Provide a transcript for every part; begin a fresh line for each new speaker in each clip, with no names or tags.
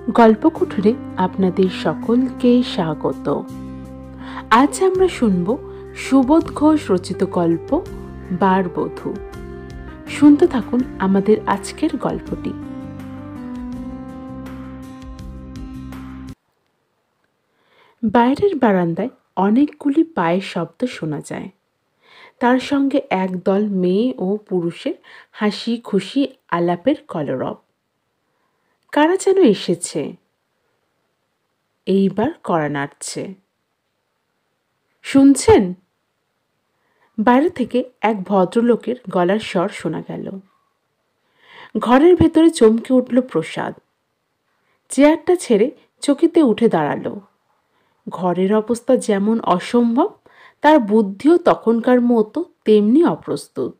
গল্পকুঠুরে আপনাদের সকলকে স্বাগত। আজ আমরা শুনব সুবোধ ঘোষ রচিত গল্প বারবধূ। শুনতে থাকুন আমাদের আজকের গল্পটি। বাইরের বারান্দায় অনেকগুলি পায়ের শব্দ শোনা যায়। তার সঙ্গে একদল মেয়ে ও পুরুষের হাসি খুশি আলাপের কলরব। কারা যেন এসেছে, এইবার কড়া নাড়ছে। শুনছেন? বাইরে থেকে এক ভদ্রলোকের গলার স্বর শোনা গেল। ঘরের ভেতরে চমকে উঠল প্রসাদ। চেয়ারটা ছেড়ে চকিতে উঠে দাঁড়ালো। ঘরের অবস্থা যেমন অসম্ভব, তার বুদ্ধিও তখনকার মতো তেমনি অপ্রস্তুত।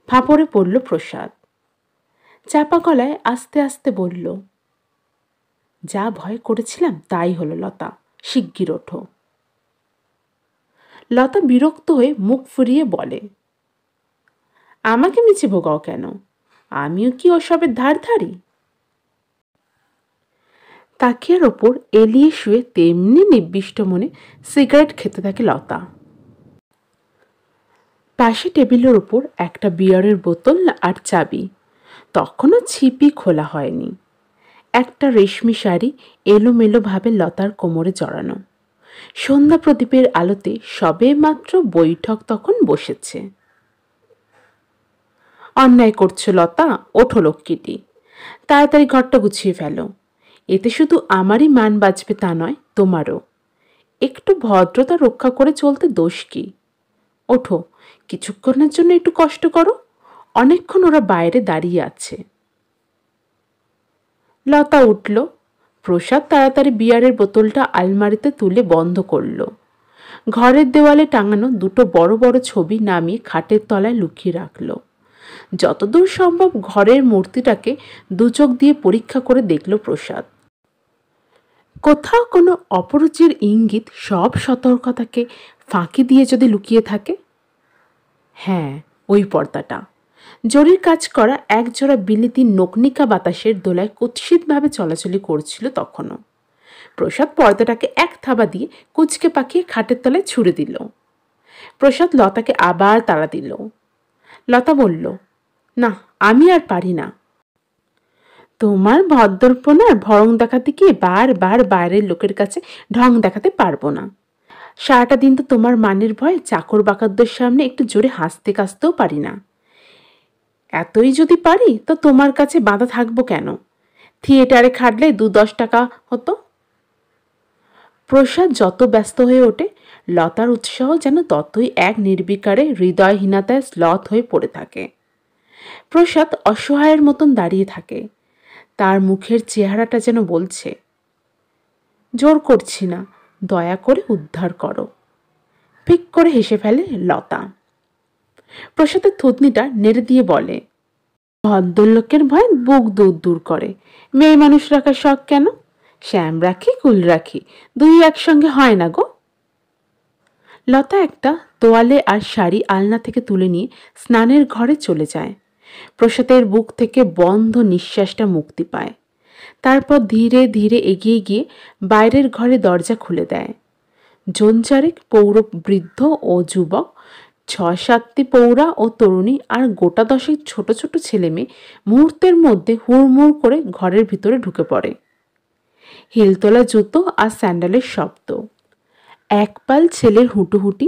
ফাঁপড়ে পড়ল প্রসাদ। চাপা গলায় আস্তে আস্তে বলল, যা ভয় করেছিলাম তাই হলো লতা, শিগগির ওঠো। লতা বিরক্ত হয়ে মুখ ফুরিয়ে বলে, আমাকে মিছে ভোগাও কেন? আমিও কি ওসবের ধার ধারি? তাকিয়ার ওপর এলিয়ে শুয়ে তেমনি নির্বিষ্ট মনে সিগারেট খেতে থাকে লতা। পাশে টেবিলের ওপর একটা বিয়ারের বোতল আর চাবি, তখনও ছিপি খোলা হয়নি। একটা রেশমি শাড়ি এলোমেলোভাবে লতার কোমরে জড়ানো। সন্ধ্যা প্রদীপের আলোতে সবে মাত্র বৈঠক তখন বসেছে। অন্যায় করছো লতা, ওঠো লক্ষ্মীটি, তাড়াতাড়ি ঘরটা গুছিয়ে ফেলো। এতে শুধু আমারই মান বাঁচবে তা নয়, তোমারও। একটু ভদ্রতা রক্ষা করে চলতে দোষ কি? ওঠো, কিছুক্ষণের জন্য একটু কষ্ট করো। অনেকক্ষণ ওরা বাইরে দাঁড়িয়ে আছে। লতা উঠল। প্রসাদ তাড়াতাড়ি বিয়ারের বোতলটা আলমারিতে তুলে বন্ধ করল। ঘরের দেওয়ালে টাঙানো দুটো বড় বড় ছবি নামিয়ে খাটের তলায় লুকিয়ে রাখল। যতদূর সম্ভব ঘরের মূর্তিটাকে দুচোখ দিয়ে পরীক্ষা করে দেখল প্রসাদ। কোথাও কোনো অপরুচির ইঙ্গিত সব সতর্কতাকে ফাঁকি দিয়ে যদি লুকিয়ে থাকে? হ্যাঁ, ওই পর্দাটা। জরির কাজ করা একজোড়া বিলিতি নকনিকা বাতাসের দোলায় কুৎসিতভাবে চলাচলি করছিল তখনও। প্রসাদ পর্দাটাকে এক থাবা দিয়ে কুচকে পাকিয়ে খাটের তলায় ছুঁড়ে দিল। প্রসাদ লতাকে আবার তাড়া দিল। লতা বলল, না, আমি আর পারি না। তোমার ভদ্রপনার ভরং দেখাতে গিয়ে বারবার বাইরের লোকের কাছে ঢং দেখাতে পারবো না। সারাটা দিন তো তোমার মানের ভয়ে চাকর বাকারদের সামনে একটু জোরে হাসতে কাশতেও পারি না। এতই যদি পারি তো তোমার কাছে বাঁধা থাকবো কেন? থিয়েটারে খাটলে 2-10 টাকা হতো। প্রসাদ যত ব্যস্ত হয়ে ওঠে, লতার উৎসাহ যেন ততই এক নির্বিকারে হৃদয়হীনতায় স্লথ হয়ে পড়ে থাকে। প্রসাদ অসহায়ের মতন দাঁড়িয়ে থাকে। তার মুখের চেহারাটা যেন বলছে, জোর করছি না, দয়া করে উদ্ধার করো। ফিক করে হেসে ফেলে লতা। প্রসাদের থুতনিটা নেড়ে দিয়ে বলে, ভদ্রলোকের ভয় বুক দূর দূর করে। মেয়ে মানুষ রাখার শখ কেন? শ্যাম রাখি কুল রাখি, দুই একসঙ্গে হয় না গো। লতা একটা তোয়ালে আর শাড়ি আলনা থেকে তুলে নিয়ে স্নানের ঘরে চলে যায়। প্রসাদের বুক থেকে বন্ধ নিঃশ্বাসটা মুক্তি পায়। তারপর ধীরে ধীরে এগিয়ে গিয়ে বাইরের ঘরে দরজা খুলে দেয়। জনচারেক পৌর বৃদ্ধ ও যুবক, 6-7টি পৌরা ও তরুণী আর গোটা 10 ছোট ছোট ছেলেমেয়ে মুহূর্তের মধ্যে হুড়মুড় করে ঘরের ভিতরে ঢুকে পড়ে। হিলতোলা জুতো আর স্যান্ডেলের শব্দ, একপাল ছেলের হুটোহুটি,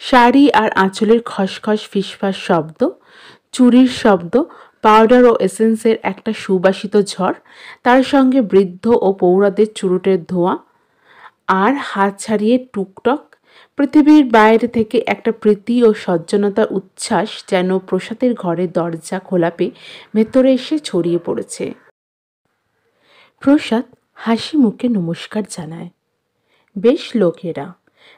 শাড়ি আর আঁচলের খসখস ফিসফাস শব্দ, চুরির শব্দ, পাউডার ও এসেন্সের একটা সুবাসিত ঝড়, তার সঙ্গে বৃদ্ধ ও পৌরাদের চুরুটের ধোঁয়া, আর হাত ছাড়িয়ে টুকটক পৃথিবীর বাইরে থেকে একটা প্রীতি ও সজ্জনতার উচ্ছ্বাস যেন প্রসাদের ঘরের দরজা খোলা পেয়ে ভেতরে এসে ছড়িয়ে পড়েছে। প্রসাদ হাসি মুখে নমস্কার জানায়। বেশ লোকেরা,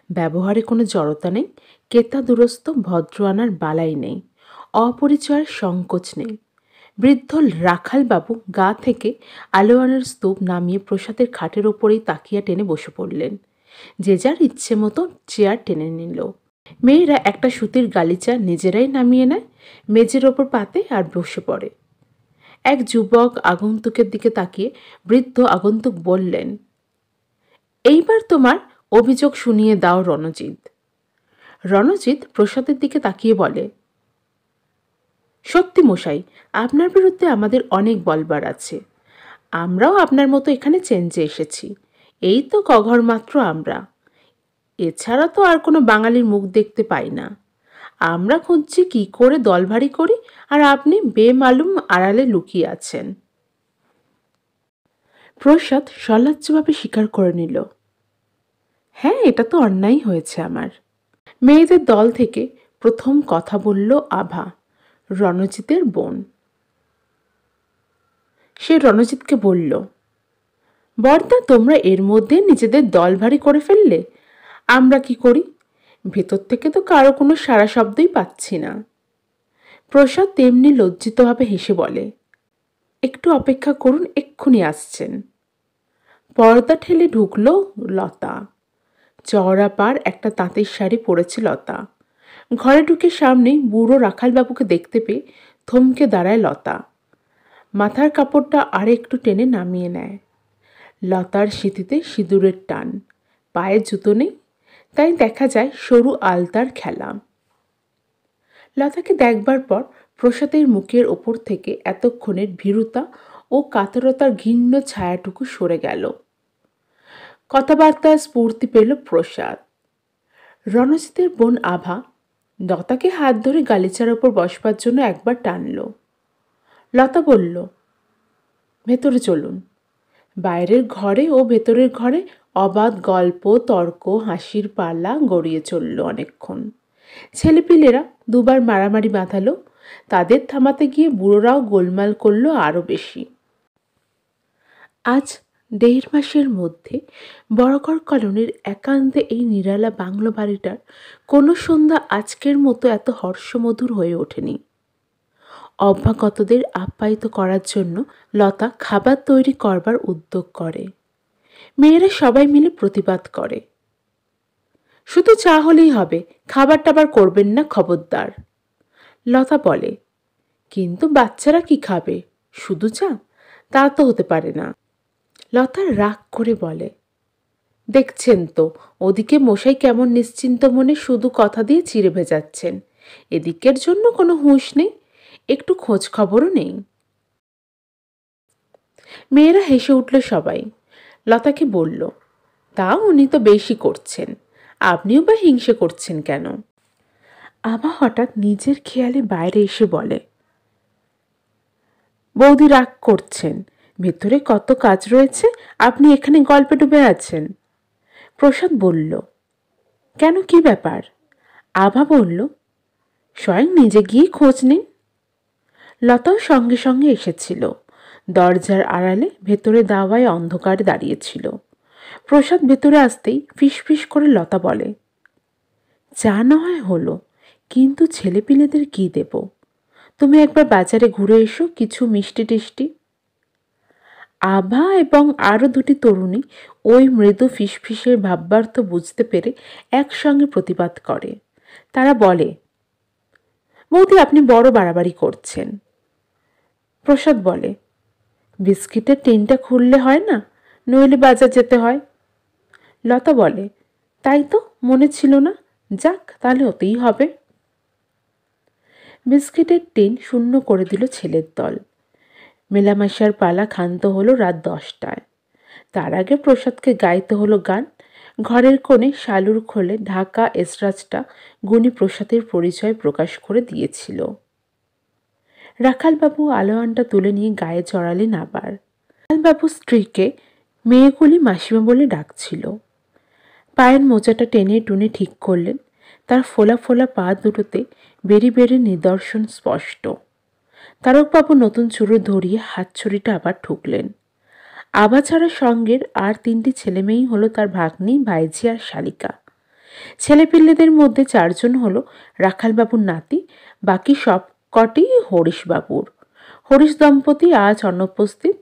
ব্যবহারে কোনো জড়তা নেই, কেতা দুরস্ত ভদ্র আনার বালাই নেই, অপরিচয়ের সংকোচ নেই। বৃদ্ধ রাখালবাবু গা থেকে আলোয়ানের স্তূপ নামিয়ে প্রসাদের খাটের ওপরেই তাকিয়া টেনে বসে পড়লেন। যে যার ইচ্ছে মতো চেয়ার টেনে নিল। মেয়েরা একটা সুতির গালিচা নিজেরাই নামিয়ে নেয়, মেজের ওপর পাতে আর বসে পড়ে। এক যুবক আগন্তুকের দিকে তাকিয়ে বৃদ্ধ আগন্তুক বললেন, এইবার তোমার অভিযোগ শুনিয়ে দাও রণজিৎ। রণজিৎ প্রসাদের দিকে তাকিয়ে বলে, সত্যি মশাই, আপনার বিরুদ্ধে আমাদের অনেক বলবার আছে। আমরাও আপনার মতো এখানে চেঞ্জে এসেছি। এই তো কঘর মাত্র আমরা। এছাড়া তো আর কোনো বাঙালির মুখ দেখতে পাই না। আমরা খুঁজছি কি করে দল ভারী করি, আর আপনি বেমালুম আড়ালে লুকিয়ে আছেন। প্রসাদ সলজ্জভাবে স্বীকার করে নিল, হ্যাঁ, এটা তো অন্যায় হয়েছে আমার। মেয়েদের দল থেকে প্রথম কথা বলল আভা, রণজিতের বোন। সে রণজিৎকে বলল, বর্দা, তোমরা এর মধ্যে নিজেদের দল ভারী করে ফেললে। আমরা কি করি? ভেতর থেকে তো কারো কোনো সারা শব্দই পাচ্ছি না। প্রসাদ তেমনি লজ্জিতভাবে হেসে বলে, একটু অপেক্ষা করুন, এক্ষুনি আসছেন। পর্দা ঠেলে ঢুকল লতা। চওড়া পাড় একটা তাঁতের শাড়ি পরেছে লতা। ঘরে ঢুকে সামনে বুড়ো রাখালবাবুকে দেখতে পেয়ে থমকে দাঁড়ায় লতা। মাথার কাপড়টা আর একটু টেনে নামিয়ে নেয়। লতার সিঁথিতে সিঁদুরের টান, পায়ে জুতো নেই, তাই দেখা যায় সরু আলতার খেলা। লতাকে দেখবার পর প্রসাদের মুখের ওপর থেকে এতক্ষণের ভীরুতা ও কাতরতার ঘৃণ্য ছায়াটুকু সরে গেল। কথাবার্তার স্ফূর্তি পেল প্রসাদ। রণজিতের বোন আভা লতাকে হাত ধরে গালিচার ওপর বসবার জন্য একবার টানল। লতা বলল, ভেতরে চলুন। বাইরের ঘরে ও ভেতরের ঘরে অবাধ গল্প, তর্ক, হাসির পাল্লা গড়িয়ে চলল অনেকক্ষণ। ছেলেপিলেরা দুবার মারামারি বাঁধালো। তাদের থামাতে গিয়ে বুড়োরাও গোলমাল করল আরও বেশি। আজ 1.5 মাসের মধ্যে বড়ঘর কলোনির একান্তে এই নিরালা বাংলো বাড়িটার কোনো সন্ধ্যা আজকের মতো এত হর্ষমধুর হয়ে ওঠেনি। অভ্যাগতদের আপ্যায়িত করার জন্য লতা খাবার তৈরি করবার উদ্যোগ করে। মেয়েরা সবাই মিলে প্রতিবাদ করে, শুধু চা হলেই হবে, খাবার টাবার করবেন না খবরদার। লতা বলে, কিন্তু বাচ্চারা কি খাবে, শুধু চা? তা তো হতে পারে না। লতা রাগ করে বলে, দেখছেন তো ওদিকে মশাই কেমন নিশ্চিন্ত মনে শুধু কথা দিয়ে চিড়ে ভেজাচ্ছেন। এদিকের জন্য কোনো হুঁশ নেই, একটু খোঁজ খবরও নেই। মেয়েরা হেসে উঠল সবাই। লতাকে বলল, তা উনি তো বেশি করছেন, আপনিও বা হিংসে করছেন কেন? আভা হঠাৎ নিজের খেয়ালে বাইরে এসে বলে, বৌদি রাগ করছেন, ভেতরে কত কাজ রয়েছে, আপনি এখানে গল্পে ডুবে আছেন। প্রসাদ বলল, কেন, কি ব্যাপার? আভা বলল, স্বয়ং নিজে গিয়ে খোঁজ নিন। লতাও সঙ্গে সঙ্গে এসেছিল। দরজার আড়ালে ভেতরে দাওয়ায় অন্ধকারে দাঁড়িয়েছিল। প্রসাদ ভেতরে আসতেই ফিসফিস করে লতা বলে, চা না হয় হলো, কিন্তু ছেলেপিলেদের কি দেব? তুমি একবার বাজারে ঘুরে এসো, কিছু মিষ্টি টিষ্টি। আভা এবং আরও 2টি তরুণী ওই মৃদু ফিসফিসের ভাবার্থ বুঝতে পেরে একসঙ্গে প্রতিবাদ করে। তারা বলে, বৌদি আপনি বড় বাড়াবাড়ি করছেন। প্রসাদ বলে, বিস্কিটের টিনটা খুললে হয় না, নইলে বাজার যেতে হয়। লতা বলে, তাই তো মনে ছিল না, যাক তাহলে হতেই হবে। বিস্কিটের টিন শূন্য করে দিল ছেলের দল। মেলামেশার পালা ক্ষান্ত হলো রাত 10টায়। তার আগে প্রসাদকে গাইতে হলো গান। ঘরের কোণে শালুর খোলে ঢাকা এসরাজটা গুণী প্রসাদের পরিচয় প্রকাশ করে দিয়েছিল। রাখালবাবু আলোয়ানটা তুলে নিয়ে গায়ে চড়ালেন আবার। রাখালবাবু স্ত্রীকে মেয়েগুলি মাসিমা বলে ডাকছিল। পায়ের মোজাটা টেনে টুনে ঠিক করলেন। তার ফোলা ফোলা পা দুটোতে বেরি বেরি নিদর্শন স্পষ্ট। তারকবাবু নতুন চুরো ধরিয়ে হাতছড়িটা আবার ঠুকলেন। আভা ছাড়া সঙ্গের আর 3টি ছেলেমেয়েই হলো তার ভাগ্নি, ভাইঝি আর শালিকা। ছেলেপিল্লেদের মধ্যে 4 জন হলো রাখালবাবুর নাতি, বাকি সব কটি হরিশবাবুর। হরিশ দম্পতি আজ অনুপস্থিত।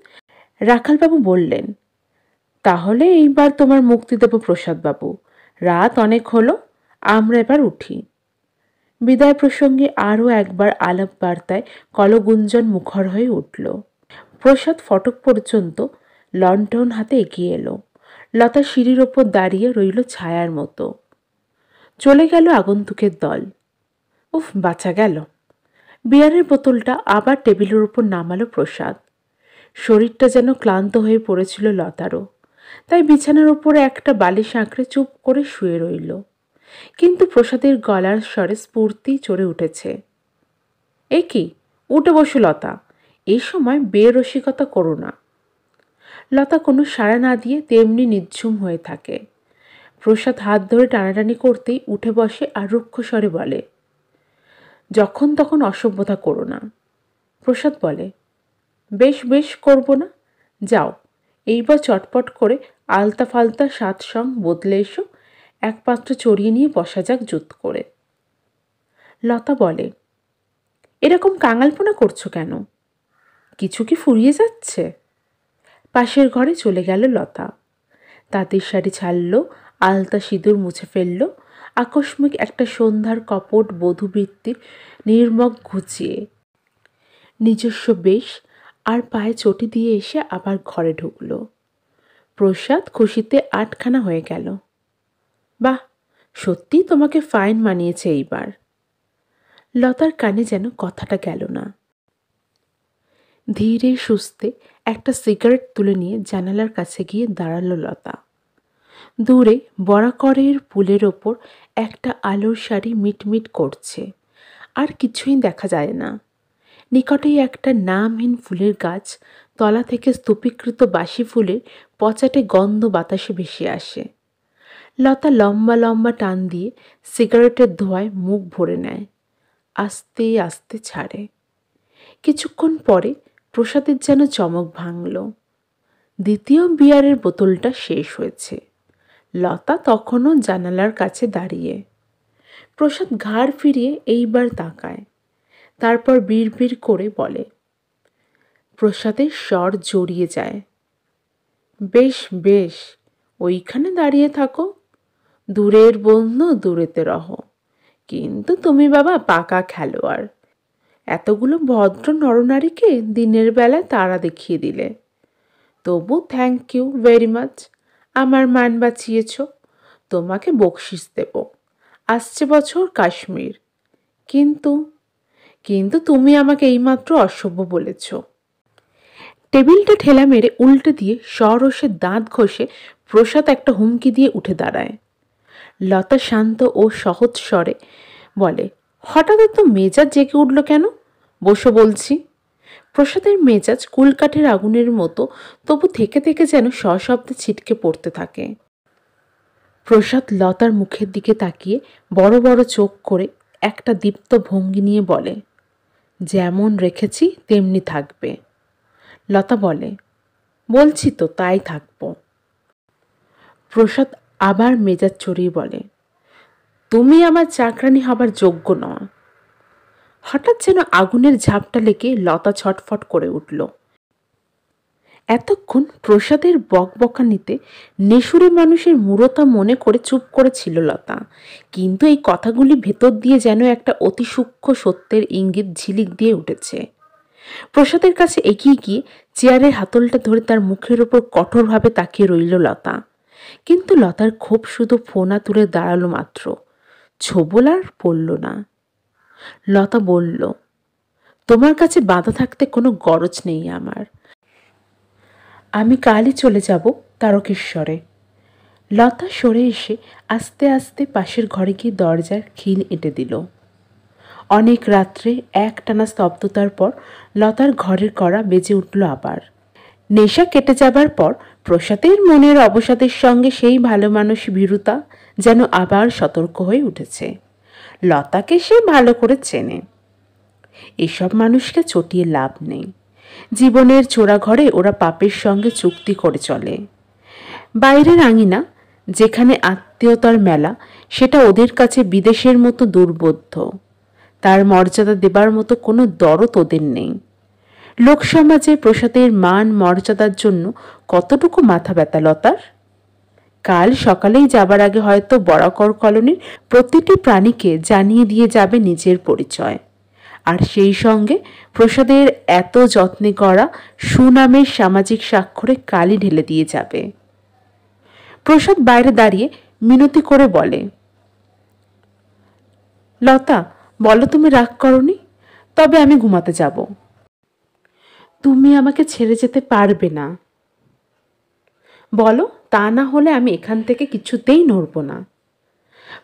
রাখালবাবু বললেন, তাহলে এইবার তোমার মুক্তি দেব প্রসাদবাবু, রাত অনেক হলো, আমরা এবার উঠি। বিদায় প্রসঙ্গে আরও একবার আলাপ বার্তায় কলগুঞ্জন মুখর হয়ে উঠল। প্রসাদ ফটক পর্যন্ত লণ্ঠন হাতে এগিয়ে এলো। লতা সিঁড়ির ওপর দাঁড়িয়ে রইল ছায়ার মতো। চলে গেল আগন্তুকের দল। উফ, বাঁচা গেল। বিয়ারের বোতলটা আবার টেবিলের উপর নামালো প্রসাদ। শরীরটা যেন ক্লান্ত হয়ে পড়েছিল লতারও, তাই বিছানার উপরে একটা বালিশ আঁকড়ে চুপ করে শুয়ে রইল। কিন্তু প্রসাদের গলার স্বরে স্ফূর্তি চড়ে উঠেছে। এ কি, উঠে বসো লতা, এই সময় বেরসিকতা করো না। লতা কোনো সাড়া না দিয়ে তেমনি নিঝুম হয়ে থাকে। প্রসাদ হাত ধরে টানাটানি করতেই উঠে বসে আর রুক্ষ স্বরে বলে, যখন তখন অসভ্যতা করো না। প্রসাদ বলে, বেশ বেশ করব না, যাও এইবার চটপট করে আলতা ফালতা সাত সং বদলে এসো, এক পাত্র চড়িয়ে নিয়ে বসা যাক জুত করে। লতা বলে, এরকম কাঙালপোনা করছো কেন? কিছু কি ফুরিয়ে যাচ্ছে? পাশের ঘরে চলে গেল লতা। তাঁতের শাড়ি ছাড়ল, আলতা সিঁদুর মুছে ফেলল, আকস্মিক একটা সন্ধ্যার কপট বধূবৃত্তির নির্মক ঘুচিয়ে নিজস্ব বেশ আর পায়ে চটি দিয়ে এসে আবার ঘরে ঢুকল। প্রসাদ খুশিতে আটখানা হয়ে গেল। বাহ, সত্যি তোমাকে ফাইন মানিয়েছে এইবার। লতার কানে যেন কথাটা গেল না। ধীরে সুস্থে একটা সিগারেট তুলে নিয়ে জানালার কাছে গিয়ে দাঁড়ালো লতা। দূরে বরাকরের পুলের ওপর একটা আলোর শাড়ি মিটমিট করছে, আর কিছুই দেখা যায় না। নিকটেই একটা নামহীন ফুলের গাছ, তলা থেকে স্তূপীকৃত বাসি ফুলের পচাটে গন্ধ বাতাসে ভেসে আসে। লতা লম্বা লম্বা টান দিয়ে সিগারেটের ধোঁয়ায় মুখ ভরে নেয়, আস্তে আস্তে ছাড়ে। কিছুক্ষণ পরে প্রসাদের যেন চমক ভাঙল। দ্বিতীয় বিয়ারের বোতলটা শেষ হয়েছে। লতা তখনও জানালার কাছে দাঁড়িয়ে। প্রসাদ ঘাড় ফিরিয়ে এইবার তাকায়, তারপর বিড়বিড় করে বলে। প্রসাদের স্বর জড়িয়ে যায়, বেশ বেশ, ওইখানে দাঁড়িয়ে থাকো, দূরের বন্ধু দূরেতে রহো। কিন্তু তুমি বাবা পাকা খেলোয়াড়, এতগুলো ভদ্র নরনারীকে দিনের বেলায় তারা দেখিয়ে দিলে। তবু থ্যাংক ইউ ভেরি মাচ, আমার মান বাঁচিয়েছ। তোমাকে বকশিস দেব, আসছে বছর কাশ্মীর। কিন্তু কিন্তু তুমি আমাকে এইমাত্র অসভ্য বলেছ। টেবিলটা ঠেলা মেরে উল্টে দিয়ে সরসে দাঁত ঘষে প্রসাদ একটা হুমকি দিয়ে উঠে দাঁড়ায়। লতা শান্ত ও সহজ স্বরে বলে, হঠাৎ তো মেজাজ জেগে উঠল কেন? বসো বলছি। প্রসাদের মেজাজ কুলকাঠের আগুনের মতো, তবু থেকে থেকে যেন সশব্দে ছিটকে পড়তে থাকে। প্রসাদ লতার মুখের দিকে তাকিয়ে বড় বড় চোখ করে একটা দীপ্ত ভঙ্গি নিয়ে বলে, যেমন রেখেছি তেমনি থাকবে। লতা বলে, বলছি তো তাই থাকবো। প্রসাদ আবার মেজাজ চড়িয়ে বলে, তুমি আমার চাকরানি হবার যোগ্য নয়। হঠাৎ যেন আগুনের ঝাপটা লেগে লতা ছটফট করে উঠল। এতক্ষণ প্রসাদের বকবকানিতে নেশুরে মানুষের মূরতা মনে করে চুপ করেছিল লতা, কিন্তু এই কথাগুলি ভেতর দিয়ে যেন একটা অতি সূক্ষ্ম সত্যের ইঙ্গিত ঝিলিক দিয়ে উঠেছে। প্রসাদের কাছে এগিয়ে গিয়ে চেয়ারের হাতলটা ধরে তার মুখের ওপর কঠোরভাবে তাকিয়ে রইল লতা। কিন্তু লতার ক্ষোভ শুধু ফোনা তুলে দাঁড়ালো মাত্র, ছোবল আর পড়ল না। লতা বলল, তোমার কাছে বাধা থাকতে কোনো গরজ নেই আমার। আমি কালই চলে যাব তারকেশ্বরে। লতা সরে এসে আস্তে আস্তে পাশের ঘরে গিয়ে দরজার খিল এঁটে দিল। অনেক রাত্রে একটানা স্তব্ধতার পর লতার ঘরের কড়া বেজে উঠল আবার। নেশা কেটে যাবার পর প্রসাদের মনের অবসাদের সঙ্গে সেই ভালো মানুষ ভীরুতা যেন আবার সতর্ক হয়ে উঠেছে। লতাকে সে ভালো করে চেনে। এসব মানুষকে চটিয়ে লাভ নেই। জীবনের চোরাঘরে ওরা পাপের সঙ্গে চুক্তি করে চলে। বাইরের আঙিনা যেখানে আত্মীয়তার মেলা, সেটা ওদের কাছে বিদেশের মতো দুর্বোধ্য। তার মর্যাদা দেবার মতো কোনো দরদ ওদের নেই। লোকসমাজে প্রসাদের মান মর্যাদার জন্য কতটুকু মাথা ব্যথা লতার। কাল সকালেই যাবার আগে হয়তো বরাকর কলোনির প্রতিটি প্রাণীকে জানিয়ে দিয়ে যাবে নিজের পরিচয়। আর সেই সঙ্গে প্রসাদের এত যত্নে করা সুনামের সামাজিক স্বাক্ষরে কালি ঢেলে দিয়ে যাবে। প্রসাদ বাইরে দাঁড়িয়ে মিনতি করে বলে, লতা, বলো তুমি রাগ করনি? তবে আমি ঘুমাতে যাব। তুমি আমাকে ছেড়ে যেতে পারবে না। বলো, তা না হলে আমি এখান থেকে কিছুতেই নড়ব না।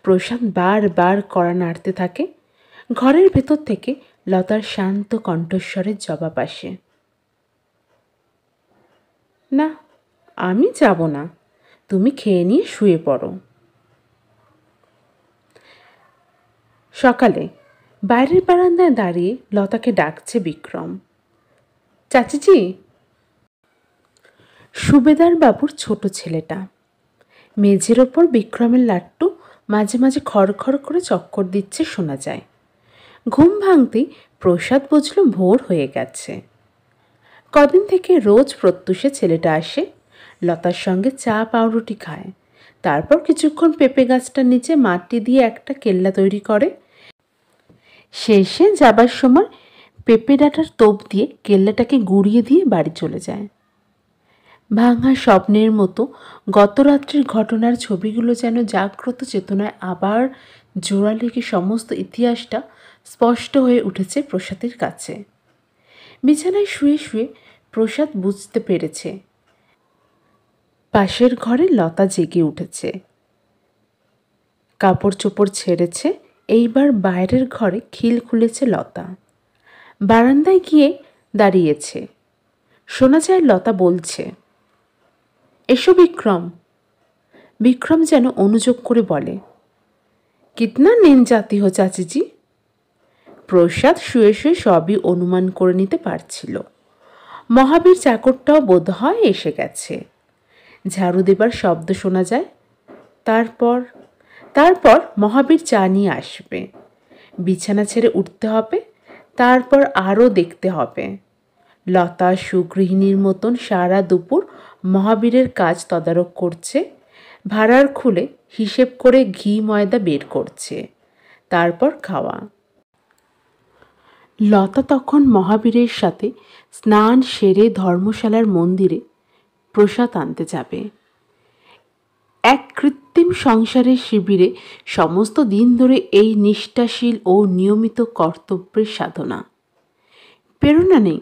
প্রসাদ বারবার কড়া নাড়তে থাকে। ঘরের ভেতর থেকে লতার শান্ত কণ্ঠস্বরের জবাব আসে, না, আমি যাব না, তুমি খেয়ে নিয়ে শুয়ে পড়ো। সকালে বাইরের বারান্দায় দাঁড়িয়ে লতাকে ডাকছে বিক্রম। চাচিজি। সুবেদার বাবুর ছোট ছেলেটা। মেঝের ওপর বিক্রমের লাট্টু মাঝে মাঝে খড়খড় করে চক্কর দিচ্ছে শোনা যায়। ঘুম ভাঙতেই প্রসাদ বুঝল ভোর হয়ে গেছে। কদিন থেকে রোজ প্রত্যুষে ছেলেটা আসে, লতার সঙ্গে চা পাউরুটি খায়, তারপর কিছুক্ষণ পেঁপে গাছটার নিচে মাটি দিয়ে একটা কেল্লা তৈরি করে। শেষে যাবার সময় পেঁপে ডাঁটার তোপ দিয়ে কেল্লাটাকে গুঁড়িয়ে দিয়ে বাড়ি চলে যায়। ভাঙা স্বপ্নের মতো গত রাত্রির ঘটনার ছবিগুলো যেন জাগ্রত চেতনায় আবার জোড়া লেগে সমস্ত ইতিহাসটা স্পষ্ট হয়ে উঠেছে প্রসাদের কাছে। বিছানায় শুয়ে শুয়ে প্রসাদ বুঝতে পেরেছে পাশের ঘরে লতা জেগে উঠেছে, কাপড় চোপড় ছেড়েছে। এইবার বাইরের ঘরে খিল খুলেছে লতা। বারান্দায় গিয়ে দাঁড়িয়েছে। শোনা যায় লতা বলছে, এসো বিক্রম। বিক্রম যেন অনুযোগ করে বলে, কিতনা নিন জাতি হো চাচিজি। প্রসাদ শুয়ে শুয়ে সবই অনুমান করে নিতে পারছিল। মহাবীর চাকরটাও বোধ হয় এসে গেছে। ঝাড়ু দেবার শব্দ শোনা যায়। তারপর মহাবীর চা নিয়ে আসবে। বিছানা ছেড়ে উঠতে হবে, তারপর আরও দেখতে হবে। লতা সুগৃহিণীর মতন সারা দুপুর মহাবীরের কাজ তদারক করছে, ভাঁড়ার খুলে হিসেব করে ঘি ময়দা বের করছে, তারপর খাওয়া। লতা তখন মহাবীরের সাথে স্নান সেরে ধর্মশালার মন্দিরে প্রসাদ আনতে যাবে। এক কৃত্রিম সংসারের শিবিরে সমস্ত দিন ধরে এই নিষ্ঠাশীল ও নিয়মিত কর্তব্যের সাধনা। প্রেরণা নেই,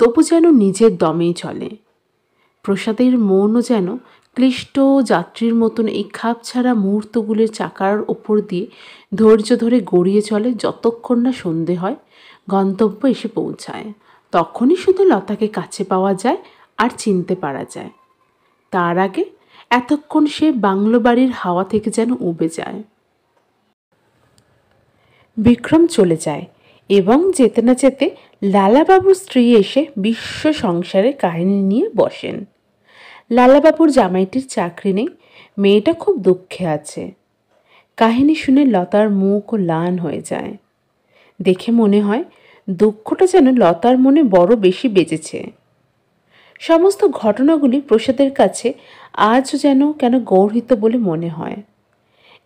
তবু যেন নিজের দমেই চলে। প্রসাদের মনও যেন ক্লিষ্ট যাত্রীর মতন এই খাপছাড়া মুহূর্তগুলির চাকার ওপর দিয়ে ধৈর্য ধরে গড়িয়ে চলে যতক্ষণ না সন্ধে হয়, গন্তব্য এসে পৌঁছায়। তখনই শুধু লতাকে কাছে পাওয়া যায় আর চিনতে পারা যায়। তার আগে এতক্ষণ সে বাংলো বাড়ির হাওয়া থেকে যেন উবে যায়। বিক্রম চলে যায় এবং যেতে না যেতে লালাবাবুর স্ত্রী এসে বিশ্ব সংসারের কাহিনী নিয়ে বসেন। লালাবাবুর জামাইটির চাকরি নেই, মেয়েটা খুব দুঃখে আছে। কাহিনী শুনে লতার মুখ ম্লান হয়ে যায়। দেখে মনে হয় দুঃখটা যেন লতার মনে বড় বেশি বেজেছে। সমস্ত ঘটনাগুলি প্রসাদের কাছে আজও যেন কেন গৌরহিত বলে মনে হয়।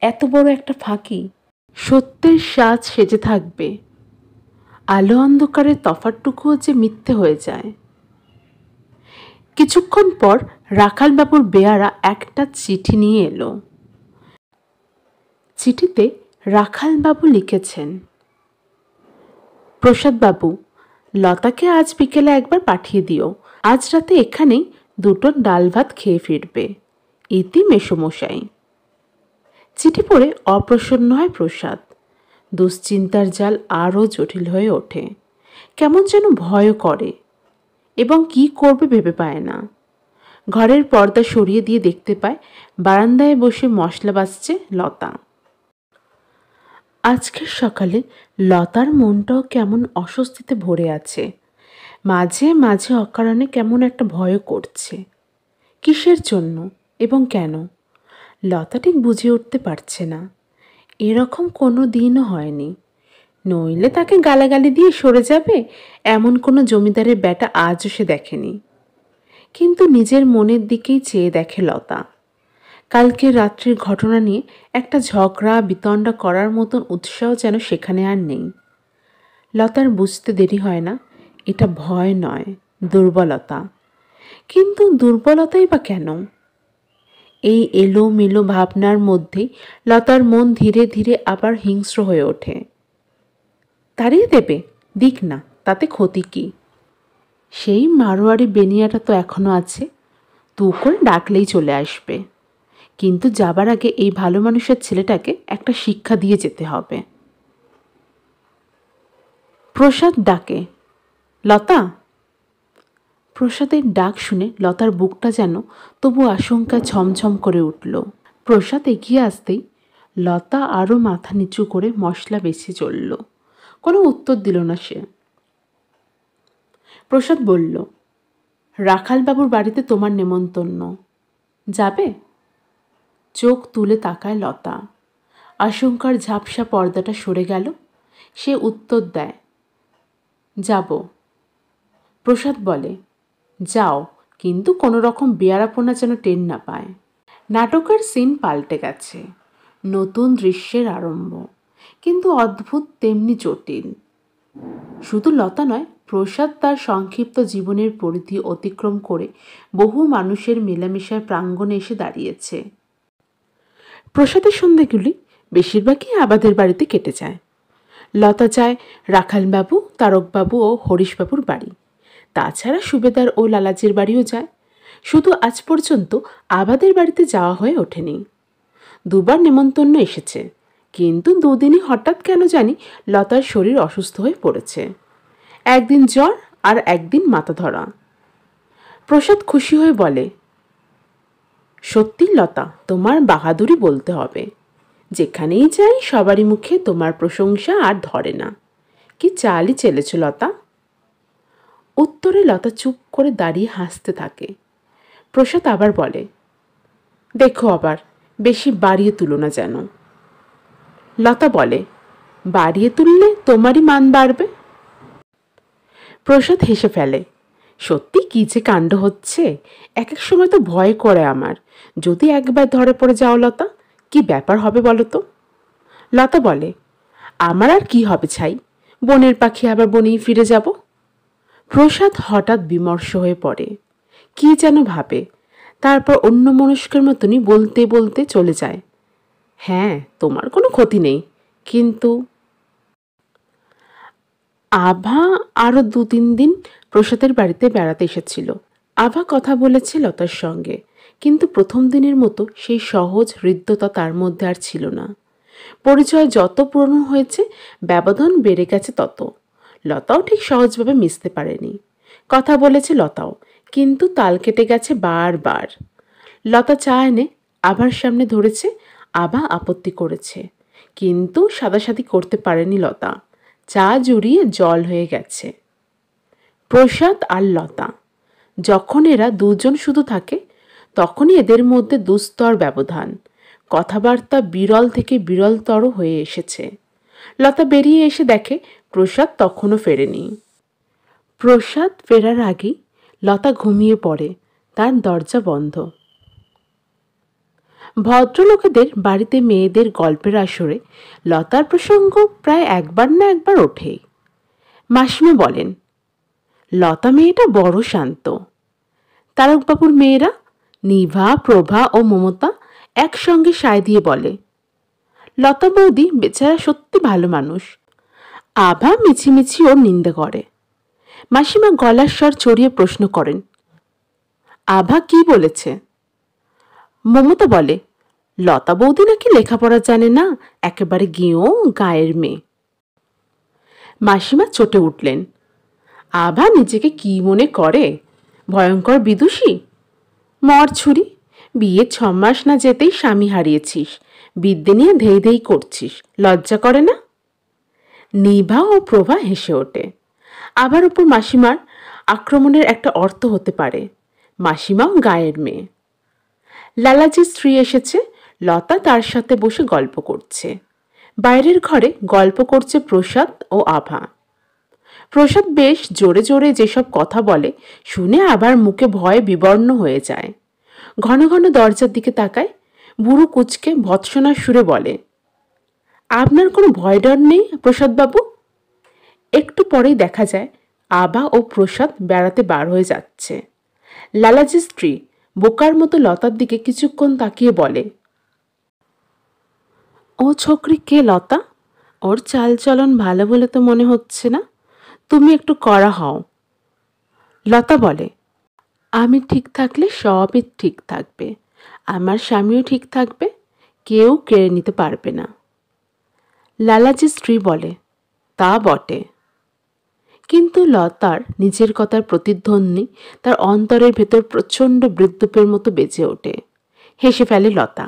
এত বড় একটা ফাঁকি সত্যের সাজ সেজে থাকবে, আলো অন্ধকারের তফাৎটুকুও যে মিথ্যে হয়ে যায়। কিছুক্ষণ পর রাখালবাবুর বেয়ারা একটা চিঠি নিয়ে এলো। চিঠিতে রাখালবাবু লিখেছেন, প্রসাদবাবু, লতাকে আজ বিকেলে একবার পাঠিয়ে দিও। আজ রাতে এখানেই দুটো ডাল ভাত খেয়ে ফিরবে। ইতি মেসোমশাই। চিঠি পড়ে অপ্রসন্ন হয় প্রসাদ। দুশ্চিন্তার জাল আরও জটিল হয়ে ওঠে। কেমন যেন ভয় করে এবং কি করবে ভেবে পায় না। ঘরের পর্দা সরিয়ে দিয়ে দেখতে পায় বারান্দায় বসে মশলা বাছছে লতা। আজকের সকালে লতার মনটাও কেমন অস্বস্তিতে ভরে আছে। মাঝে মাঝে অকারণে কেমন একটা ভয় করছে। কিসের জন্য এবং কেন লতা ঠিক বুঝে উঠতে পারছে না। এরকম কোনো দিনও হয়নি। নইলে তাকে গালাগালি দিয়ে সরে যাবে এমন কোনো জমিদারের বেটা আজও সে দেখেনি। কিন্তু নিজের মনের দিকেই চেয়ে দেখে লতা। কালকে রাত্রির ঘটনা নিয়ে একটা ঝগড়া বিতণ্ডা করার মতন উৎসাহ যেন সেখানে আর নেই। লতার বুঝতে দেরি হয় না, এটা ভয় নয়, দুর্বলতা। কিন্তু দুর্বলতাই বা কেন? এই এলোমেলো ভাবনার মধ্যেই লতার মন ধীরে ধীরে আবার হিংস্র হয়ে ওঠে। তাড়িয়ে দেবে, দিক না, তাতে ক্ষতি কি? সেই মারোয়ারি বেনিয়াটা তো এখনো আছে, তু করে ডাকলেই চলে আসবে। কিন্তু যাবার আগে এই ভালো মানুষের ছেলেটাকে একটা শিক্ষা দিয়ে যেতে হবে। প্রসাদ ডাকে, লতা। প্রসাদের ডাক শুনে লতার বুকটা যেন তবু আশঙ্কায় ছমছম করে উঠল। প্রসাদ এগিয়ে আসতেই লতা আরও মাথা নিচু করে মশলা বেছে চলল। কোনো উত্তর দিল না সে। প্রসাদ বলল, রাখালবাবুর বাড়িতে তোমার নেমন্তন্ন, যাবে? চোখ তুলে তাকায় লতা। আশঙ্কার ঝাপসা পর্দাটা সরে গেল। সে উত্তর দেয়, যাব। প্রসাদ বলে, যাও, কিন্তু কোনো রকম বেয়ারাপনা যেন টের না পায়। নাটকের সিন পাল্টে গেছে, নতুন দৃশ্যের আরম্ভ, কিন্তু অদ্ভুত তেমনি জটিল। শুধু লতা নয়, প্রসাদ তার সংক্ষিপ্ত জীবনের পরিধি অতিক্রম করে বহু মানুষের মেলামেশার প্রাঙ্গণে এসে দাঁড়িয়েছে। প্রসাদের সন্ধ্যাগুলি বেশিরভাগই আবাদের বাড়িতে কেটে যায়। লতা যায় রাখালবাবু, তারকবাবু ও হরিশবাবুর বাড়ি। তাছাড়া সুবেদার ও লালাজির বাড়িও যায়। শুধু আজ পর্যন্ত আবাদের বাড়িতে যাওয়া হয়ে ওঠেনি। দুবার নেমন্তন্ন এসেছে, কিন্তু দুদিনই হঠাৎ কেন জানি লতার শরীর অসুস্থ হয়ে পড়েছে। একদিন জ্বর আর একদিন মাথা ধরা। প্রসাদ খুশি হয়ে বলে, সত্যি লতা, তোমার বাহাদুরি বলতে হবে। যেখানেই যাই সবারই মুখে তোমার প্রশংসা আর ধরে না। কি চালই চেলেছ লতা। উত্তরে লতা চুপ করে দাঁড়িয়ে হাসতে থাকে। প্রসাদ আবার বলে, দেখো আবার বেশি বাড়িয়ে তুলো না যেন। লতা বলে, বাড়িয়ে তুললে তোমারই মান বাড়বে। প্রসাদ হেসে ফেলে, সত্যি কি যে কাণ্ড হচ্ছে। এক এক সময় তো ভয় করে আমার, যদি একবার ধরে পড়ে যাও লতা, কি ব্যাপার হবে বলো তো। লতা বলে, আমার আর কি হবে ছাই, বনের পাখি আবার বনেই ফিরে যাব। প্রসাদ হঠাৎ বিমর্ষ হয়ে পড়ে, কি যেন ভাবে, তারপর অন্য মনস্কের মতনই বলতে বলতে চলে যায়, হ্যাঁ, তোমার কোনো ক্ষতি নেই, কিন্তু। আভা আরও 2-3 দিন প্রসাদের বাড়িতে বেড়াতে এসেছিল। আভা কথা বলেছে লতার সঙ্গে, কিন্তু প্রথম দিনের মতো সেই সহজ হৃদ্যতা তার মধ্যে আর ছিল না। পরিচয় যত পুরনো হয়েছে, ব্যবধান বেড়ে গেছে তত। লতাও ঠিক সহজভাবে মিশতে পারেনি। কথা বলেছে লতাও, কিন্তু তাল কেটে গেছে বারবার। লতা চা এনে আভার সামনে ধরেছে, আভা আপত্তি করেছে, কিন্তু সাদাসাদি করতে পারেনি লতা। চা জুড়িয়ে জল হয়ে গেছে। প্রসাদ আর লতা, যখন এরা দুজন শুধু থাকে, তখনই এদের মধ্যে দুস্তর ব্যবধান। কথাবার্তা বিরল থেকে বিরলতর হয়ে এসেছে। লতা বেরিয়ে এসে দেখে প্রসাদ তখনও ফেরেনি। প্রসাদ ফেরার আগেই লতা ঘুমিয়ে পড়ে, তার দরজা বন্ধ। ভদ্রলোকেদের বাড়িতে মেয়েদের গল্পের আসরে লতার প্রসঙ্গ প্রায় একবার না একবার ওঠে। মাসিমা বলেন, লতা মেয়েটা বড় শান্ত। তারকবাবুর মেয়েরা নিভা, প্রভা ও মমতা একসঙ্গে সায় দিয়ে বলে, লতা বৌদি বেচারা সত্যি ভালো মানুষ। আভা মিছিমিছি ওর নিন্দে করে। মাসিমা গলার স্বর চড়িয়ে প্রশ্ন করেন, আভা কি বলেছে? মমতা বলে, লতা বৌদি নাকি লেখাপড়া জানে না, একেবারে গেঁয়ো গায়ের মেয়ে। মাসিমা চটে উঠলেন, আভা নিজেকে কি মনে করে, ভয়ঙ্কর বিদুষী? মর ছুরি, বিয়ে 6 মাস না যেতেই স্বামী হারিয়েছিস, বিদ্যে নিয়ে ধেই ধেই করছিস, লজ্জা করে না? নিভা ও প্রভা হেসে ওঠে। আবার উপর মাসিমার আক্রমণের একটা অর্থ হতে পারে, মাসিমাও গায়ের মেয়ে। লালাজির স্ত্রী এসেছে, লতা তার সাথে বসে গল্প করছে। বাইরের ঘরে গল্প করছে প্রসাদ ও আভা। প্রসাদ বেশ জোরে জোরে যেসব কথা বলে শুনে আবার মুখে ভয়ে বিবর্ণ হয়ে যায়। ঘন ঘন দরজার দিকে তাকায়, বুড়ো কুচকে ভৎসনার সুরে বলে, আপনার কোনো ভয় ডর নেই প্রসাদবাবু? একটু পরেই দেখা যায় আভা ও প্রসাদ বেড়াতে বার হয়ে যাচ্ছে। লালাজির স্ত্রী বোকার মতো লতার দিকে কিছুক্ষণ তাকিয়ে বলে, ও ছোকরি কে লতা? ওর চালচলন ভালো বলে তো মনে হচ্ছে না, তুমি একটু কড়া হও। লতা বলে, আমি ঠিক থাকলে সবই ঠিক থাকবে, আমার স্বামীও ঠিক থাকবে, কেউ কেড়ে নিতে পারবে না। লালাজির স্ত্রী বলে, তা বটে। কিন্তু লতার নিজের কথার প্রতিধ্বনি তার অন্তরের ভেতর প্রচণ্ড বৃদ্ধপের মতো বেজে ওঠে। হেসে ফেলে লতা।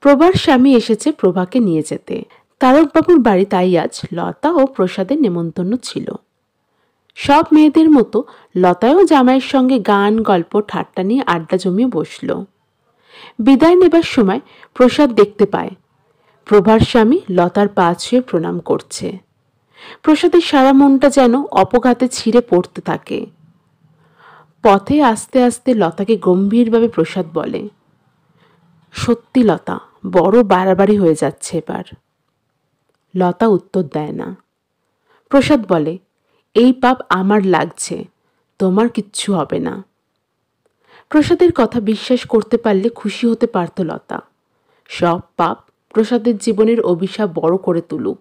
প্রভার স্বামী এসেছে প্রভাকে নিয়ে যেতে। তারকবাবুর বাড়ি তাই আজ লতা ও প্রসাদের নেমন্তন্ন ছিল। সব মেয়েদের মতো লতায়ও জামাইয়ের সঙ্গে গান, গল্প, ঠাট্টা নিয়ে আড্ডা জমিয়ে বসল। বিদায় নেবার সময় প্রসাদ দেখতে পায় প্রভার স্বামী লতার পা ছুঁয়ে প্রণাম করছে। প্রসাদের সারা মনটা যেন অপঘাতে ছিঁড়ে পড়তে থাকে। পথে আস্তে আস্তে লতাকে গম্ভীরভাবে প্রসাদ বলে, সত্যি লতা, বড় বাড়াবাড়ি হয়ে যাচ্ছে এবার। লতা উত্তর দেয় না। প্রসাদ বলে, এই পাপ আমার লাগছে, তোমার কিচ্ছু হবে না। প্রসাদের কথা বিশ্বাস করতে পারলে খুশি হতে পারত লতা। সব পাপ প্রসাদের জীবনের অভিশাপ বড় করে তুলুক,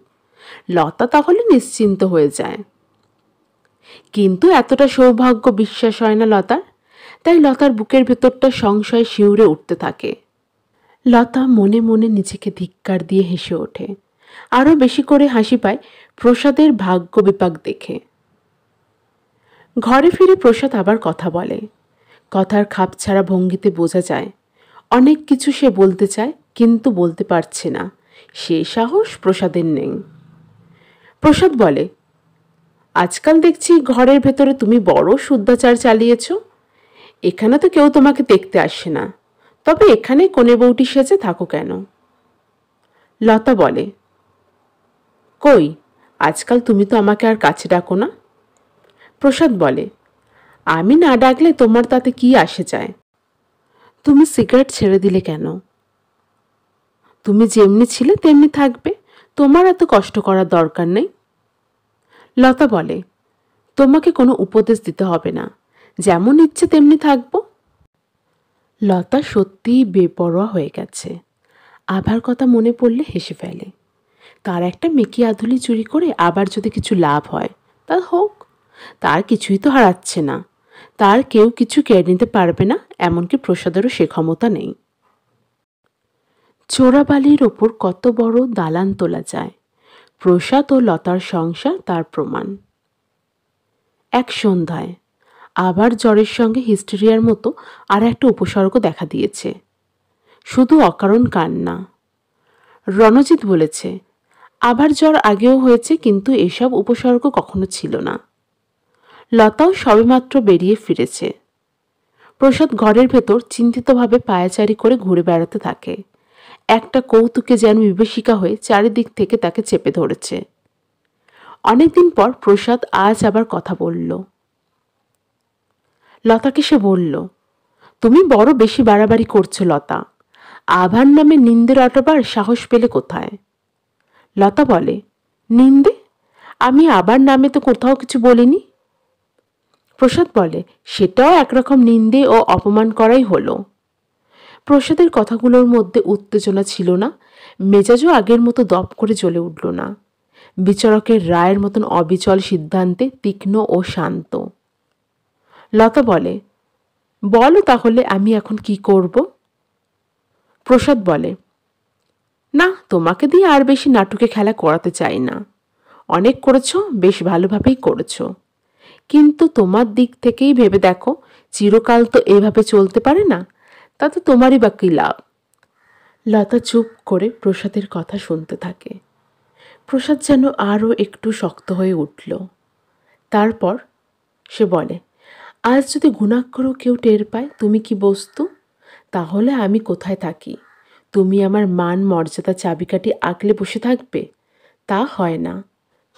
লতা তাহলে নিশ্চিন্ত হয়ে যায়। কিন্তু এতটা সৌভাগ্য বিশ্বাস হয় না লতার, তাই লতার বুকের ভেতরটা সংশয় শিউরে উঠতে থাকে। লতা মনে মনে নিজেকে ধিক্কার দিয়ে হেসে ওঠে। আরও বেশি করে হাসি পায় প্রসাদের ভাগ্য বিপাক দেখে। ঘরে ফিরে প্রসাদ আবার কথা বলে। কথার খাপছাড়া ভঙ্গিতে বোঝা যায় অনেক কিছু সে বলতে চায়, কিন্তু বলতে পারছে না। সে সাহস প্রসাদের নেই। প্রসাদ বলে, আজকাল দেখছি ঘরের ভেতরে তুমি বড় শুদ্ধাচার চালিয়েছ। এখানে তো কেউ তোমাকে দেখতে আসে না, তবে এখানে কোণে বউটি সেজে থাকো কেন? লতা বলে, কই, আজকাল তুমি তো আমাকে আর কাছে ডাকো না। প্রসাদ বলে, আমি না ডাকলে তোমার তাতে কি আসে যায়? তুমি সিগারেট ছেড়ে দিলে কেন? তুমি যেমনি ছিলে তেমনি থাকবে, তোমার এত কষ্ট করার দরকার নেই। লতা বলে, তোমাকে কোনো উপদেশ দিতে হবে না, যেমন ইচ্ছে তেমনি থাকবো। লতা সত্যিই বেপরোয়া হয়ে গেছে। আভার কথা মনে পড়লে হেসে ফেলে। তার একটা মেকি আধুলি চুরি করে আবার যদি কিছু লাভ হয় তা হোক, তার কিছুই তো হারাচ্ছে না। তার কেউ কিছু কেড়ে নিতে পারবে না, এমনকি প্রসাদেরও সে ক্ষমতা নেই। চোরাবালির ওপর কত বড় দালান তোলা যায়, প্রসাদ ও লতার সংসার তার প্রমাণ। এক সন্ধ্যায় আবার জ্বরের সঙ্গে হিস্টেরিয়ার মতো আর একটা উপসর্গ দেখা দিয়েছে। শুধু অকারণ কান্না। রণজিৎ বলেছে, আবার জ্বর আগেও হয়েছে, কিন্তু এসব উপসর্গ কখনো ছিল না। লতাও সবেমাত্র বেরিয়ে ফিরেছে। প্রসাদ ঘরের ভেতর চিন্তিতভাবে পায়াচারি করে ঘুরে বেড়াতে থাকে। একটা কৌতুকে যেন বিভীষিকা হয়ে চারিদিক থেকে তাকে চেপে ধরেছে। অনেকদিন পর প্রসাদ আজ আবার কথা বলল। লতাকে সে বলল, তুমি বড় বেশি বাড়াবাড়ি করছো লতা। আভার নামে নিন্দে রটাবার সাহস পেলে কোথায়? লতা বলে, নিন্দে? আমি আবার নামে তো কোথাও কিছু বলিনি। প্রসাদ বলে, সেটাও একরকম নিন্দে ও অপমান করাই হলো। প্রসাদের কথাগুলোর মধ্যে উত্তেজনা ছিল না, মেজাজও আগের মতো দপ করে জ্বলে উঠল না। বিচারকের রায়ের মতন অবিচল সিদ্ধান্তে তীক্ষ্ণ ও শান্ত। লতা বলে, বলো তাহলে আমি এখন কি করব? প্রসাদ বলে, না, তোমাকে দিয়ে আর বেশি নাটকে খেলা করাতে চাই না। অনেক করেছ, বেশ ভালোভাবেই করেছ, কিন্তু তোমার দিক থেকেই ভেবে দেখো, চিরকাল তো এভাবে চলতে পারে না, তাতে তোমারই বা কী লাভ? লতা চুপ করে প্রসাদের কথা শুনতে থাকে। প্রসাদ যেন আরও একটু শক্ত হয়ে উঠল। তারপর সে বলে, আজ যদি গুণাক্ষরও কেউ টের পায় তুমি কি বস্তু, তাহলে আমি কোথায় থাকি? তুমি আমার মান মর্যাদা চাবিকাঠি আগলে বসে থাকবে? তা হয় না,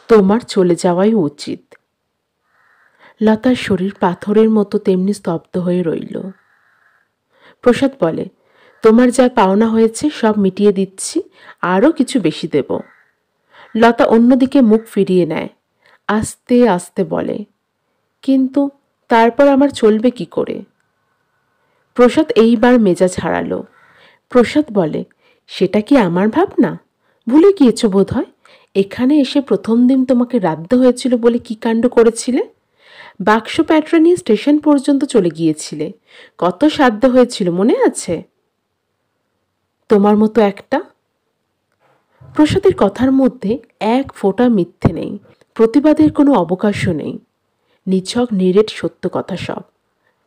তোমার চলে যাওয়াই উচিত। লতার শরীর পাথরের মতো তেমনি স্তব্ধ হয়ে রইল। প্রসাদ বলে, তোমার যা পাওনা হয়েছে সব মিটিয়ে দিচ্ছি, আরও কিছু বেশি দেব। লতা অন্যদিকে মুখ ফিরিয়ে নেয়, আস্তে আস্তে বলে, কিন্তু তারপর আমার চলবে কি করে? প্রসাদ এইবার মেজাজ হারালো। প্রসাদ বলে, সেটা কি আমার ভাবনা? ভুলে গিয়েছ বোধ হয়। এখানে এসে প্রথম দিন তোমাকে রাধ্য হয়েছিল বলে কি কাণ্ড করেছিলে। বাক্স প্যাটরা নিয়ে স্টেশন পর্যন্ত চলে গিয়েছিলে। কত সাধ্য হয়েছিল মনে আছে? তোমার মতো একটা। প্রসাদের কথার মধ্যে এক ফোঁটা মিথ্যে নেই, প্রতিবাদের কোনো অবকাশও নেই। নিছক নিরেট সত্য কথা সব,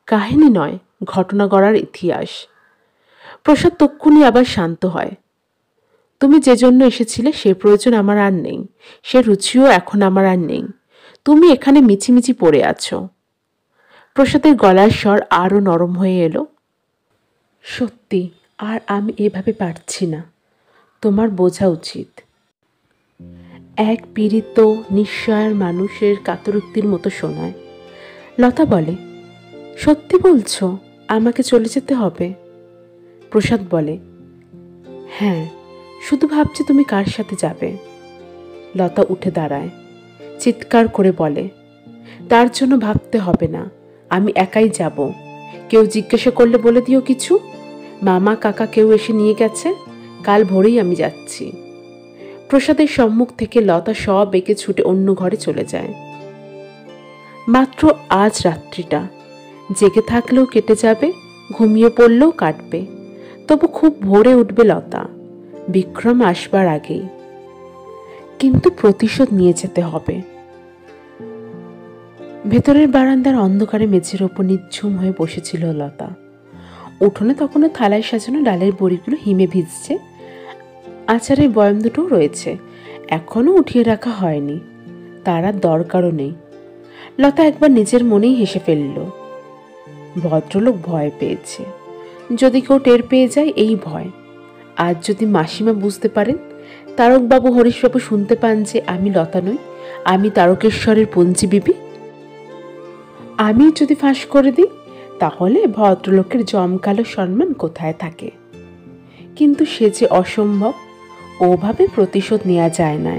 কাহিনী নয়, ঘটনা গড়ার ইতিহাস। প্রসাদ তক্ষুনি আবার শান্ত হয়। তুমি যে জন্য এসেছিলে সে প্রয়োজন আমার আর নেই, সে রুচিও এখন আমার আর নেই। তুমি এখানে মিছিমিছি পড়ে আছো। প্রসাদের গলার স্বর আরও নরম হয়ে এলো। সত্যি আর আমি এভাবে পারছি না, তোমার বোঝা উচিত। এক পীড়িত নিঃস্বয়ের মানুষের কাতরোক্তির মতো শোনায়। লতা বলে, সত্যি বলছো আমাকে চলে যেতে হবে? প্রসাদ বলে, হ্যাঁ, শুধু ভাবছি তুমি কার সাথে যাবে। লতা উঠে দাঁড়ায়, চিৎকার করে বলে, তার জন্য ভাবতে হবে না, আমি একাই যাব। কেউ জিজ্ঞাসা করলে বলে দিও কিছু, মামা কাকা কেউ এসে নিয়ে গেছে, কাল ভোরেই আমি যাচ্ছি। প্রসাদের সম্মুখ থেকে লতা সব বেঁকে ছুটে অন্য ঘরে চলে যায়। মাত্র আজ রাত্রিটা, জেগে থাকলেও কেটে যাবে, ঘুমিয়ে পড়লেও কাটবে, তবু খুব ভোরে উঠবে লতা, বিক্রম আসবার আগেই। কিন্তু প্রতিশোধ নিয়ে যেতে হবে। ভেতরের বারান্দার অন্ধকারে মেঝের ওপর নিঝুম হয়ে বসেছিল লতা। উঠোনে তখনও থালায় সাজানো ডালের বড়িগুলো হিমে ভিজছে, আচারের বয়াম দুটোও রয়েছে, এখনো উঠিয়ে রাখা হয়নি, তার আর দরকারও নেই। লতা একবার নিজের মনেই হেসে ফেলল। ভদ্রলোক ভয় পেয়েছে, যদি কেউ টের পেয়ে যায় এই ভয়। আজ যদি মাসিমা বুঝতে পারেন, তারকবাবু হরিশবাবু শুনতে পান যে আমি লতা নই, আমি তারকেশ্বরের পঞ্চি বিবি, আমি যদি ফাঁস করে দিই, তাহলে ভদ্রলোকের জমকালো সম্মান কোথায় থাকে? কিন্তু সে যে অসম্ভব, ওভাবে প্রতিশোধ নেওয়া যায় না।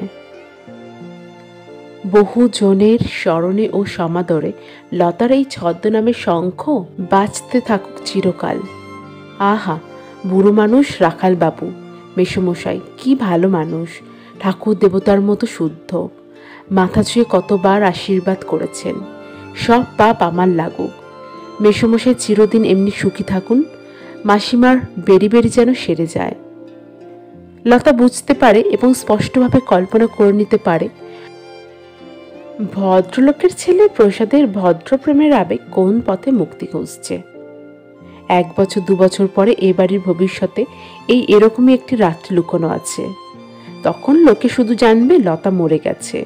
বহু জনের স্মরণে ও সমাদরে লতার এই ছদ্মনামের শঙ্খ বাজতে থাকুক চিরকাল। আহা, বুড়ো মানুষ রাখাল বাবু, মেসোমশাই কি ভালো মানুষ, ঠাকুর দেবতার মতো শুদ্ধ, মাথা ছুঁয়ে কতবার আশীর্বাদ করেছেন, সব পাপ আমার লাগুক, মেসোমশাই চিরদিন এমনি সুখী থাকুন, মাসিমার বেরি বেরি যেন সেরে যায়। লতা বুঝতে পারে এবং স্পষ্টভাবে কল্পনা করে নিতে পারে ভদ্রলোকের ছেলে প্রসাদের ভদ্রপ্রেমের আবেগ কোন পথে মুক্তি খুঁজছে। 1 বছর 2 বছর পরে এ বাড়ির ভবিষ্যতে এই এরকমই একটি রাত্রি লুকোনো আছে। তখন লোকে শুধু জানবে লতা মরে গেছে,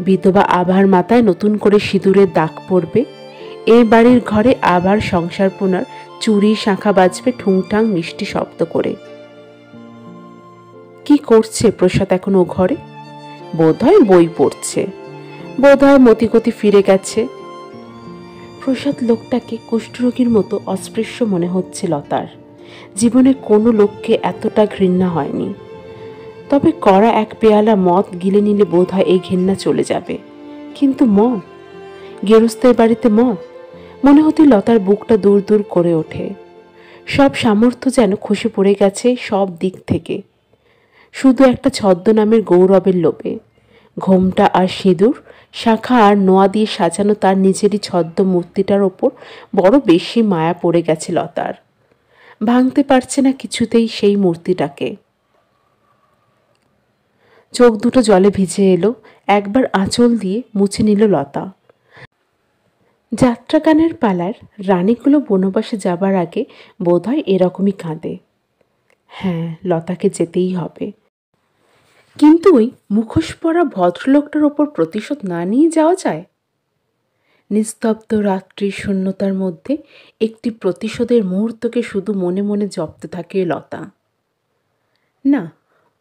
বিধবা আভার মাথায় নতুন করে সিঁদুরের দাগ পড়বে, এ বাড়ির ঘরে আবার সংসার পুনর চুরি শাঁখা বাজবে ঠুংঠাং মিষ্টি শব্দ করে। কি করছে প্রসাদ এখন ও ঘরে? বোধহয় বই পড়ছে, বোধহয় মতিগতি ফিরে গেছে। প্রসাদ লোকটাকে কুষ্ঠরোগীর মতো অস্পৃশ্য মনে হচ্ছে লতার। জীবনে কোনো লোককে এতটা ঘৃণা হয়নি। তবে কড়া এক পেয়ালা মদ গিলে নিলে বোধ হয় এই ঘৃণা চলে যাবে। কিন্তু মদ, গেরস্তের বাড়িতে মদ, মনে হতে লতার বুকটা দূর দূর করে ওঠে। সব সামর্থ্য যেন খসে পড়ে গেছে সব দিক থেকে, শুধু একটা ছদ্মনামের গৌরবের লোভে। ঘোমটা আর সিঁদুর, শাখা আর নোয়া দিয়ে সাজানো তার নিজেরই ছদ্ম মূর্তিটার ওপর বড় বেশি মায়া পড়ে গেছে লতার। ভাঙতে পারছে না কিছুতেই সেই মূর্তিটাকে। চোখ দুটো জলে ভিজে এলো, একবার আঁচল দিয়ে মুছে নিল লতা। যাত্রাগানের পালার রানীগুলো বনবাসে যাবার আগে বোধহয় এরকমই কাঁদে। হ্যাঁ, লতাকে যেতেই হবে। কিন্তু ওই মুখোশ পরা ভদ্রলোকটার ওপর প্রতিশোধ না নিয়ে যাওয়া যায়? নিস্তব্ধ রাত্রির শূন্যতার মধ্যে একটি প্রতিশোধের মুহূর্তকে শুধু মনে মনে জপতে থাকে লতা। না,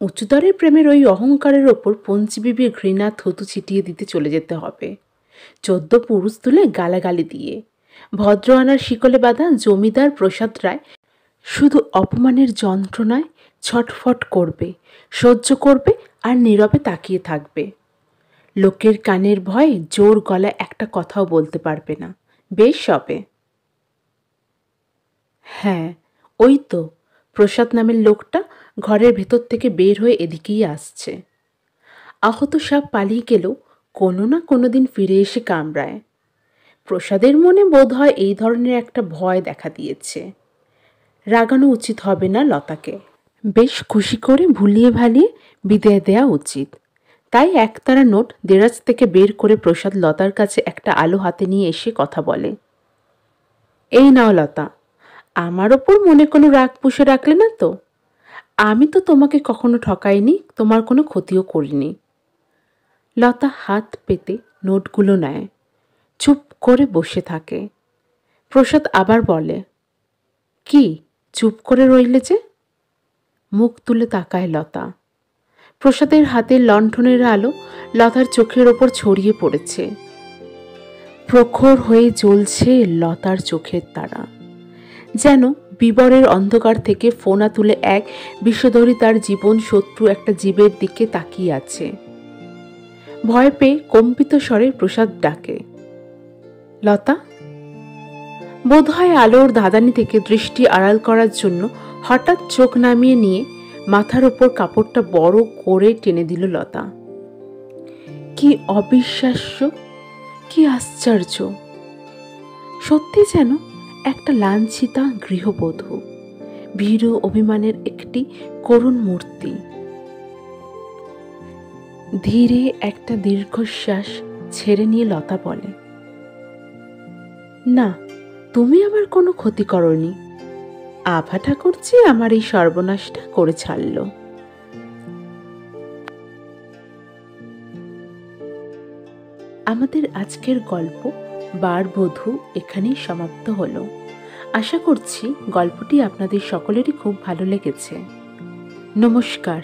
উঁচুদরের প্রেমের ওই অহংকারের ওপর পঞ্চবিবির ঘৃণা থুতু ছিটিয়ে দিতে চলে যেতে হবে, 14 পুরুষ তুলে গালাগালি দিয়ে। ভদ্র আনার শিকলে বাঁধা জমিদার প্রসাদ রায় শুধু অপমানের যন্ত্রণায় ছটফট করবে, সহ্য করবে আর নীরবে তাকিয়ে থাকবে। লোকের কানের ভয়ে জোর গলায় একটা কথাও বলতে পারবে না। বেশ হবে। হ্যাঁ, ওই তো প্রসাদ নামের লোকটা ঘরের ভেতর থেকে বের হয়ে এদিকেই আসছে। আহত সাপ পালিয়ে গেলেও কোনো না কোনো দিন ফিরে এসে কামড়ায়। প্রসাদের মনে বোধ হয় এই ধরনের একটা ভয় দেখা দিয়েছে। রাগানো উচিত হবে না লতাকে। বেশ খুশি করে ভুলিয়ে ভালিয়ে বিদায় দেয়া উচিত। তাই একতারা নোট দেরাজ থেকে বের করে প্রসাদ লতার কাছে একটা আলো হাতে নিয়ে এসে কথা বলে। এই নাও লতা, আমার ওপর মনে কোনো রাগ পুষে রাখলে না তো? আমি তো তোমাকে কখনো ঠকাইনি, তোমার কোনো ক্ষতিও করিনি। লতা হাত পেতে নোটগুলো নেয়, চুপ করে বসে থাকে। প্রসাদ আবার বলে, কি চুপ করে রইলে যে? মুখ তুলে তাকায় লতা। প্রসাদের হাতের লণ্ঠনের আলো লতার চোখের ওপর ছড়িয়ে পড়েছে। প্রখর হয়ে জ্বলছে লতার চোখের তারা, যেন বিবরের অন্ধকার থেকে ফোনা তুলে এক বিষধরী তার জীবন শত্রু একটা জীবের দিকে তাকিয়ে আছে। ভয় পেয়ে কম্পিত স্বরে প্রসাদ ডাকে, লতা। বোধহয় আলোর ধাঁধানি থেকে দৃষ্টি আড়াল করার জন্য হঠাৎ চোখ নামিয়ে নিয়ে মাথার ওপর কাপড়টা বড় করে টেনে দিল লতা। কি অবিশ্বাস্য, কি আশ্চর্য! সত্যি যেন একটা লাঞ্ছিতা গৃহবধূ, ভীরু অভিমানের একটি করুণ মূর্তি। ধীরে একটা দীর্ঘশ্বাস ছেড়ে নিয়ে লতা বলে, না, তুমি আমার কোনো ক্ষতি করনি। আভা ঠাকুরজি আমার এই সর্বনাশটা করে ছাড়ল। আমাদের আজকের গল্প বারবধূ এখানেই সমাপ্ত হলো। আশা করছি গল্পটি আপনাদের সকলেরই খুব ভালো লেগেছে। নমস্কার।